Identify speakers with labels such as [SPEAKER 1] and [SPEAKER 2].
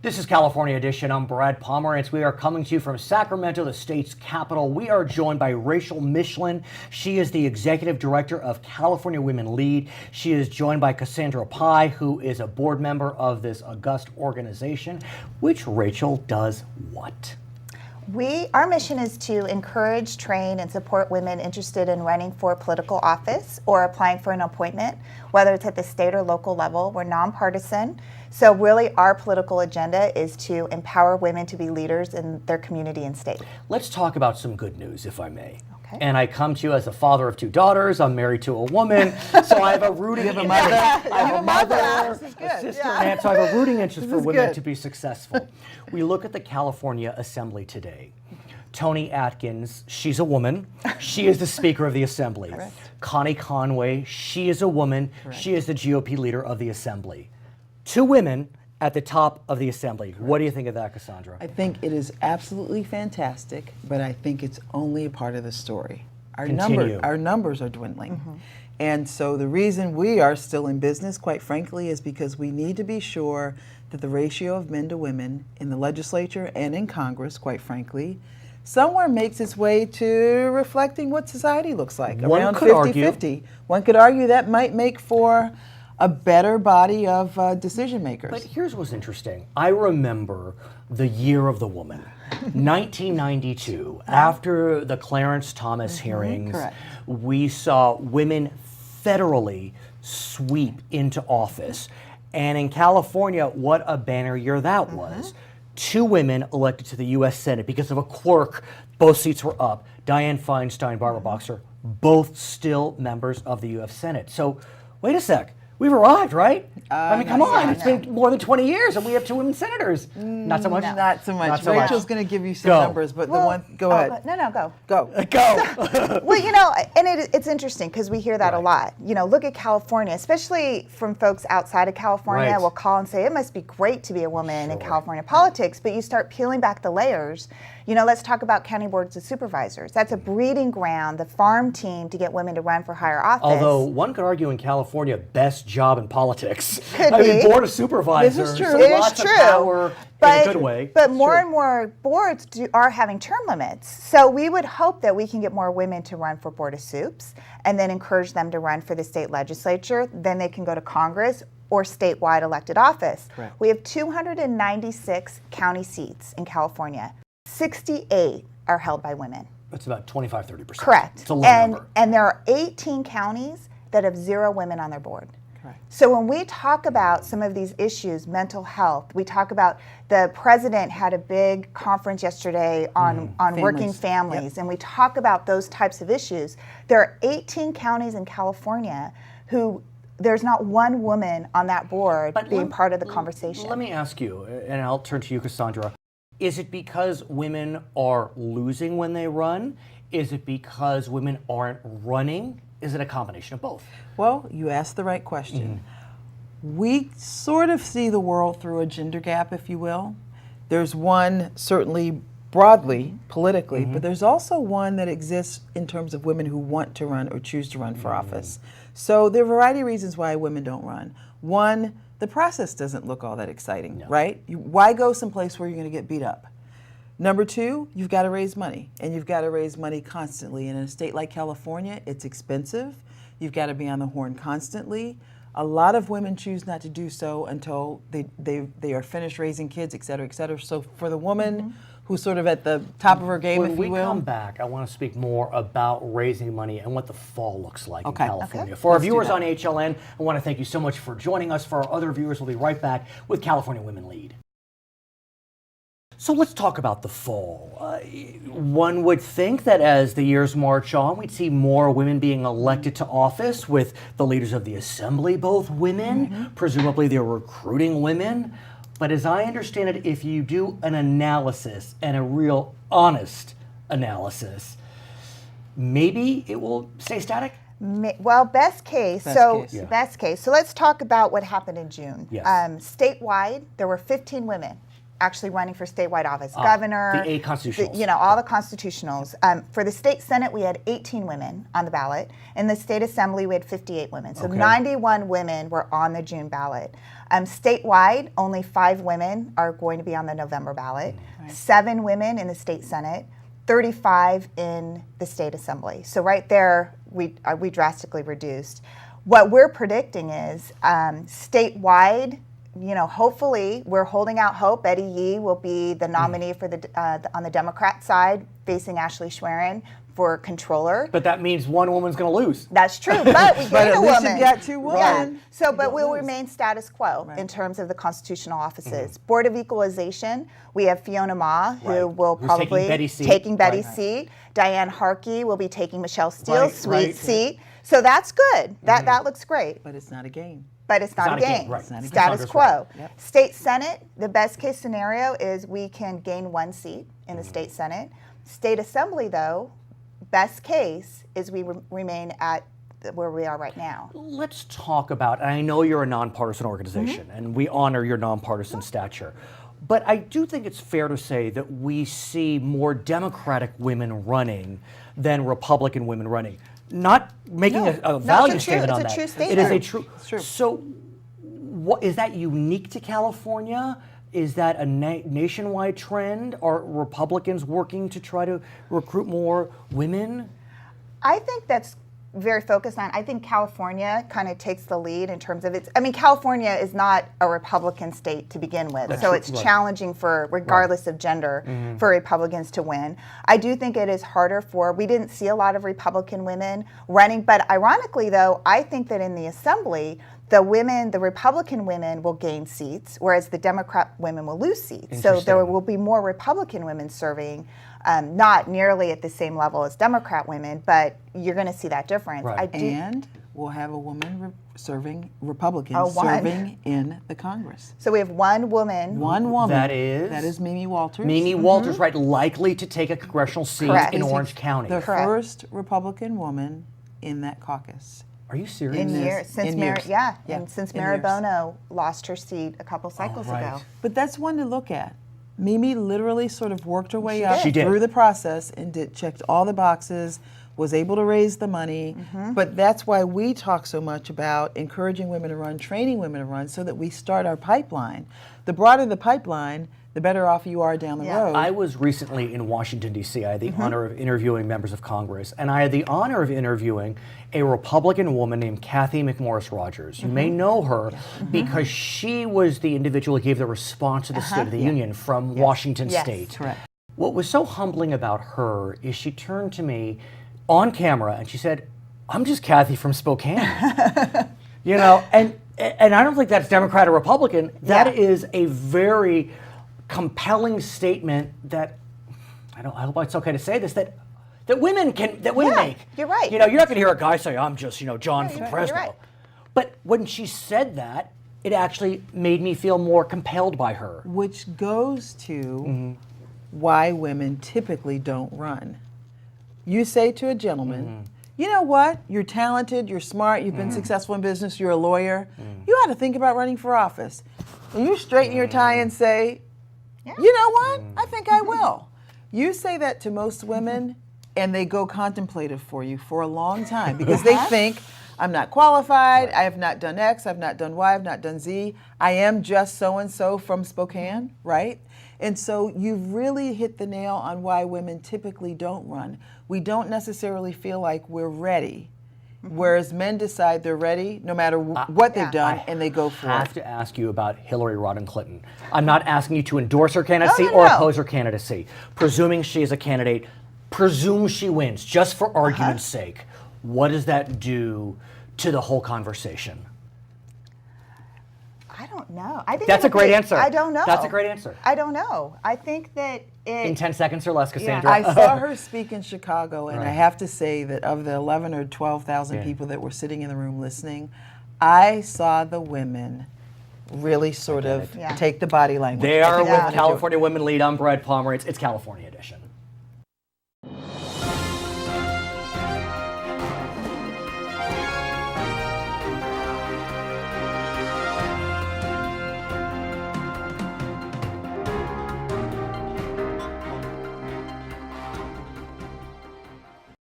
[SPEAKER 1] This is California Edition. I'm Brad Pomerance. We are coming to you from Sacramento, the state's capital. We are joined by Rachel Michelin. She is the executive director of California Women Lead. She is joined by Cassandra Pye, who is a board member of this august organization. Which Rachel does what?
[SPEAKER 2] Our mission is to encourage, train, and support women interested in running for political office or applying for an appointment, whether it's at the state or local level. We're nonpartisan. So really our political agenda is to empower women to be leaders in their community and state.
[SPEAKER 1] Let's talk about some good news, if I may.
[SPEAKER 2] Okay.
[SPEAKER 1] And I come to you as a father of 2 daughters. I'm married to a woman, so I have a rooting interest. I have a mother, a sister, and aunt, so I have a rooting interest for women to be successful. We look at the California Assembly today. Toni Atkins, she's a woman. She is the Speaker of the Assembly.
[SPEAKER 2] Correct.
[SPEAKER 1] Connie Conway, she is a woman.
[SPEAKER 2] Correct.
[SPEAKER 1] She is the GOP leader of the Assembly. 2 women at the top of the Assembly. What do you think of that, Cassandra?
[SPEAKER 3] I think it is absolutely fantastic, but I think it's only a part of the story. Our numbers are dwindling.
[SPEAKER 2] Mm-hmm.
[SPEAKER 3] And so the reason we are still in business, quite frankly, is because we need to be sure that the ratio of men to women in the legislature and in Congress, quite frankly, somewhere makes its way to reflecting what society looks like, around 50-50. One could argue that might make for a better body of decision makers.
[SPEAKER 1] But here's what's interesting. I remember the year of the woman, 1992. After the Clarence Thomas hearings, we saw women federally sweep into office. And in California, what a banner year that was. 2 women elected to the U.S. Senate because of a quirk. Both seats were up. Dianne Feinstein, Barbara Boxer, both still members of the U.S. Senate. So wait a sec. We've arrived, right? I mean, come on. It's been more than 20 years and we have 2 women senators. Not so much?
[SPEAKER 3] Not so much.
[SPEAKER 1] Not so
[SPEAKER 3] Rachel's going to give you some numbers, but go ahead.
[SPEAKER 2] Go.
[SPEAKER 3] Go.
[SPEAKER 2] Well, and it's interesting because we hear that a lot. Look at California, especially from folks outside of California will call and say, it must be great to be a woman in California politics, but you start peeling back the layers. Let's talk about county boards of supervisors. That's a breeding ground, the farm team to get women to run for higher office.
[SPEAKER 1] Although one could argue in California, best job in politics.
[SPEAKER 2] Could
[SPEAKER 1] I mean,
[SPEAKER 2] be.
[SPEAKER 1] board of supervisors.
[SPEAKER 3] This is true.
[SPEAKER 1] So
[SPEAKER 2] It is
[SPEAKER 1] lots
[SPEAKER 2] true.
[SPEAKER 1] of power in a good way.
[SPEAKER 2] But more and more boards are having term limits. So we would hope that we can get more women to run for board of soups and then encourage them to run for the state legislature. Then they can go to Congress or statewide elected office.
[SPEAKER 3] Correct.
[SPEAKER 2] We have 296 county seats in California. 68 are held by women.
[SPEAKER 1] That's about 25-30%.
[SPEAKER 2] Correct.
[SPEAKER 1] It's a low number.
[SPEAKER 2] And there are 18 counties that have 0 women on their board.
[SPEAKER 3] Correct.
[SPEAKER 2] So when we talk about some of these issues, mental health, we talk about the president had a big conference yesterday on working families, and we talk about those types of issues. There are 18 counties in California who there's not one woman on that board being part of the conversation.
[SPEAKER 1] Let me ask you, and I'll turn to you, Cassandra. Is it because women are losing when they run? Is it because women aren't running? Is it a combination of both?
[SPEAKER 3] Well, you asked the right question. We sort of see the world through a gender gap, if you will. There's one certainly broadly, politically, but there's also one that exists in terms of women who want to run or choose to run for office. So there are a variety of reasons why women don't run. One, the process doesn't look all that exciting, right? Why go someplace where you're going to get beat up? Number 2, you've got to raise money, and you've got to raise money constantly. And in a state like California, it's expensive. You've got to be on the horn constantly. A lot of women choose not to do so until they are finished raising kids, et cetera, et cetera. So for the woman who's sort of at the top of her game, if you will.
[SPEAKER 1] When we come back, I want to speak more about raising money and what the fall looks like in California.
[SPEAKER 2] Okay.
[SPEAKER 1] For our viewers on HLN, I want to thank you so much for joining us. For our other viewers, we'll be right back with California Women Lead. So let's talk about the fall. One would think that as the years march on, we'd see more women being elected to office, with the leaders of the Assembly both women. Presumably they're recruiting women. But as I understand it, if you do an analysis, and a real honest analysis, maybe it will stay static?
[SPEAKER 2] Well, best case. Best case. So let's talk about what happened in June.
[SPEAKER 1] Yes.
[SPEAKER 2] Statewide, there were 15 women actually running for statewide office. Governor.
[SPEAKER 1] The 8 constitutionals.
[SPEAKER 2] All the constitutionals. For the state Senate, we had 18 women on the ballot. In the state assembly, we had 58 women. So 91 women were on the June ballot. Statewide, only 5 women are going to be on the November ballot, 7 women in the state Senate, 35 in the state assembly. So right there, we drastically reduced. What we're predicting is statewide, hopefully we're holding out hope. Betty Yee will be the nominee for on the Democrat side, facing Ashley Schwerin for controller.
[SPEAKER 1] But that means one woman's going to lose.
[SPEAKER 2] That's true, but we gain a woman.
[SPEAKER 3] You got 2 women.
[SPEAKER 2] Yeah. So, but we'll remain status quo in terms of the constitutional offices. Board of Equalization, we have Fiona Ma, who will probably taking Betty's seat. Diane Harkey will be taking Michelle Steele's seat. So that's good. That looks great.
[SPEAKER 3] But it's not a game.
[SPEAKER 2] But it's not a game.
[SPEAKER 1] Right.
[SPEAKER 2] Status quo. Yep. State Senate, the best case scenario is we can gain 1 seat in the state Senate. State Assembly, though, best case is we remain at where we are right now.
[SPEAKER 1] Let's talk about, and I know you're a nonpartisan organization, and we honor your nonpartisan stature, but I do think it's fair to say that we see more Democratic women running than Republican women running. Not making a value statement on that.
[SPEAKER 2] It's a true statement.
[SPEAKER 1] It is a true. So, what is that unique to California? Is that a nationwide trend? Are Republicans working to try to recruit more women?
[SPEAKER 2] I think that's very focused on. I think California kind of takes the lead in terms of its. I mean, California is not a Republican state to begin with, so it's challenging for, regardless of gender, for Republicans to win. I do think it is harder for. We didn't see a lot of Republican women running, but ironically, though, I think that in the assembly, the Republican women will gain seats, whereas the Democrat women will lose seats. So there will be more Republican women serving, not nearly at the same level as Democrat women, but you're going to see that difference.
[SPEAKER 1] Right.
[SPEAKER 3] And we'll have a woman serving in the Congress.
[SPEAKER 2] So we have 1 woman.
[SPEAKER 3] 1 woman.
[SPEAKER 1] That is
[SPEAKER 3] Mimi Walters.
[SPEAKER 1] Mimi Walters, right, likely to take a congressional seat in Orange County.
[SPEAKER 3] The first Republican woman in that caucus.
[SPEAKER 1] Are you serious?
[SPEAKER 2] Since Mary Bono lost her seat a couple cycles ago.
[SPEAKER 3] But that's one to look at. Mimi literally sort of worked her way up
[SPEAKER 1] She did.
[SPEAKER 3] through the process and checked all the boxes, was able to raise the money. But that's why we talk so much about encouraging women to run, training women to run, so that we start our pipeline. The broader the pipeline, the better off you are down the road.
[SPEAKER 1] I was recently in Washington, D.C. I had the honor of interviewing members of Congress, and I had the honor of interviewing a Republican woman named Cathy McMorris Rodgers. You may know her because she was the individual who gave the response to the State of the Union from Washington State.
[SPEAKER 3] Correct.
[SPEAKER 1] What was so humbling about her is she turned to me on camera and she said, "I'm just Cathy from Spokane." And I don't think that's Democrat or Republican. That is a very compelling statement that I hope it's okay to say this, that women make.
[SPEAKER 2] You're right.
[SPEAKER 1] You're not going to hear a guy say, "I'm just John from Fresno."
[SPEAKER 2] Right.
[SPEAKER 1] But when she said that, it actually made me feel more compelled by her.
[SPEAKER 3] Which goes to why women typically don't run. You say to a gentleman, you know what, you're talented, you're smart, you've been successful in business, you're a lawyer, you ought to think about running for office. And you straighten your tie and say, you know what, I think I will. You say that to most women and they go contemplative for you for a long time because they think, I'm not qualified, I have not done X, I've not done Y, I've not done Z, I am just so-and-so from Spokane, right? And so you've really hit the nail on why women typically don't run. We don't necessarily feel like we're ready, whereas men decide they're ready no matter what they've done, and they go for it.
[SPEAKER 1] I have to ask you about Hillary Rodham Clinton. I'm not asking you to endorse her candidacy or oppose her candidacy. Presuming she is a candidate, presume she wins, just for argument's sake. What does that do to the whole conversation?
[SPEAKER 2] I don't know. I think
[SPEAKER 1] that's a great answer.
[SPEAKER 2] I don't know.
[SPEAKER 1] That's a great answer.
[SPEAKER 2] I don't know. I think that
[SPEAKER 1] in 10 seconds or less, Cassandra.
[SPEAKER 3] I saw her speak in Chicago, and I have to say that of the 11 or 12,000 people that were sitting in the room listening, I saw the women really sort of take the body language.
[SPEAKER 1] They are with California Women Lead. I'm Brad Pomerance. It's California Edition.